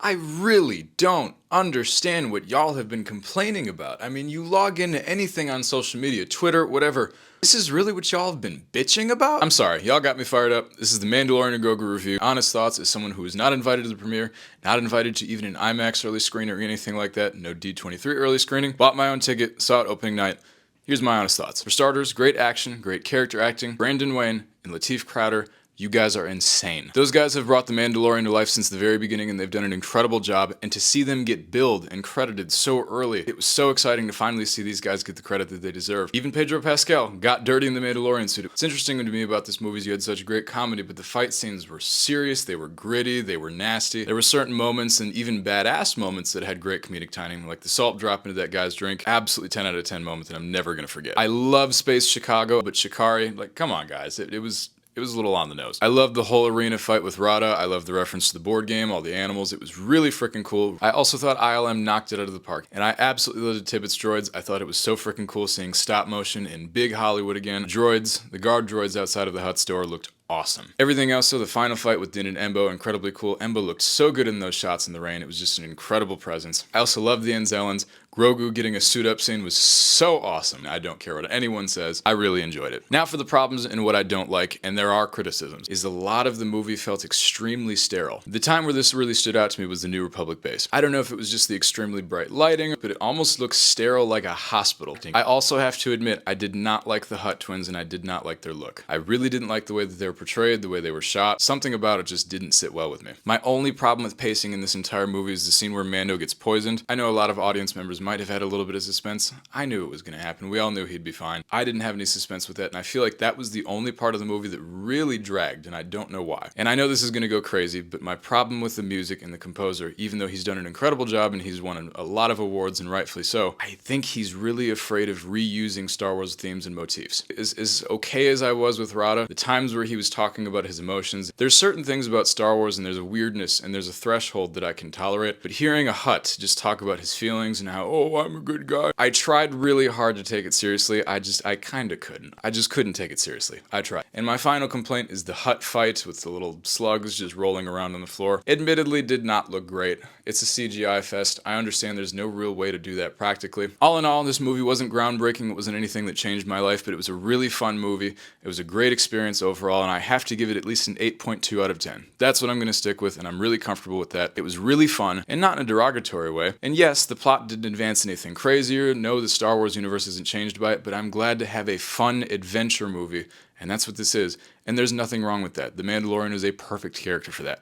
I really don't understand what y'all have been complaining about. I mean, you log into anything on social media, Twitter, whatever. This is really what y'all have been bitching about? I'm sorry, y'all got me fired up. This is the Mandalorian and Grogu review. Honest thoughts as someone who was not invited to the premiere, not invited to even an IMAX early screening or anything like that, no D23 early screening, bought my own ticket, saw it opening night. Here's my honest thoughts. For starters, great action, great character acting. Brandon Wayne and Lateef Crowder, you guys are insane. Those guys have brought The Mandalorian to life since the very beginning, and they've done an incredible job, and to see them get billed and credited so early, it was so exciting to finally see these guys get the credit that they deserve. Even Pedro Pascal got dirty in the Mandalorian suit. What's interesting to me about this movie is you had such great comedy, but the fight scenes were serious, they were gritty, they were nasty. There were certain moments, and even badass moments, that had great comedic timing, like the salt drop into that guy's drink. Absolutely 10 out of 10 moment that I'm never gonna forget. I love Space Chicago, but Shikari, like, come on guys, it was a little on the nose. I love the whole arena fight with Rada. I love the reference to the board game, all the animals. It was really freaking cool. I also thought ILM knocked it out of the park. And I absolutely loved Tibbet's droids. I thought it was so freaking cool seeing stop motion in big Hollywood again. Droids, the guard droids outside of the Hut store looked awesome. Everything else, so the final fight with Din and Embo, incredibly cool. Embo looked so good in those shots in the rain. It was just an incredible presence. I also loved the Enzellans. Grogu getting a suit up scene was so awesome. I don't care what anyone says. I really enjoyed it. Now for the problems and what I don't like, and there are criticisms, is a lot of the movie felt extremely sterile. The time where this really stood out to me was the New Republic base. I don't know if it was just the extremely bright lighting, but it almost looks sterile like a hospital. I also have to admit, I did not like the Hutt twins and I did not like their look. I really didn't like the way that they were portrayed, the way they were shot. Something about it just didn't sit well with me. My only problem with pacing in this entire movie is the scene where Mando gets poisoned. I know a lot of audience members might have had a little bit of suspense. I knew it was going to happen. We all knew he'd be fine. I didn't have any suspense with that, and I feel like that was the only part of the movie that really dragged, and I don't know why. And I know this is going to go crazy, but my problem with the music and the composer, even though he's done an incredible job and he's won a lot of awards, and rightfully so, I think he's really afraid of reusing Star Wars themes and motifs. As okay as I was with Rada, the times where he was talking about his emotions, there's certain things about Star Wars and there's a weirdness and there's a threshold that I can tolerate, but hearing a Hutt just talk about his feelings and how, oh, I'm a good guy. I tried really hard to take it seriously. I kinda couldn't. I just couldn't take it seriously. I tried. And my final complaint is the Hutt fight with the little slugs just rolling around on the floor. Admittedly did not look great. It's a CGI fest. I understand there's no real way to do that practically. All in all, this movie wasn't groundbreaking. It wasn't anything that changed my life, but it was a really fun movie. It was a great experience overall, and I have to give it at least an 8.2 out of 10. That's what I'm gonna stick with, and I'm really comfortable with that. It was really fun, and not in a derogatory way. And yes, the plot didn't advance anything crazier. No, the Star Wars universe isn't changed by it, but I'm glad to have a fun adventure movie, and that's what this is. And there's nothing wrong with that. The Mandalorian is a perfect character for that.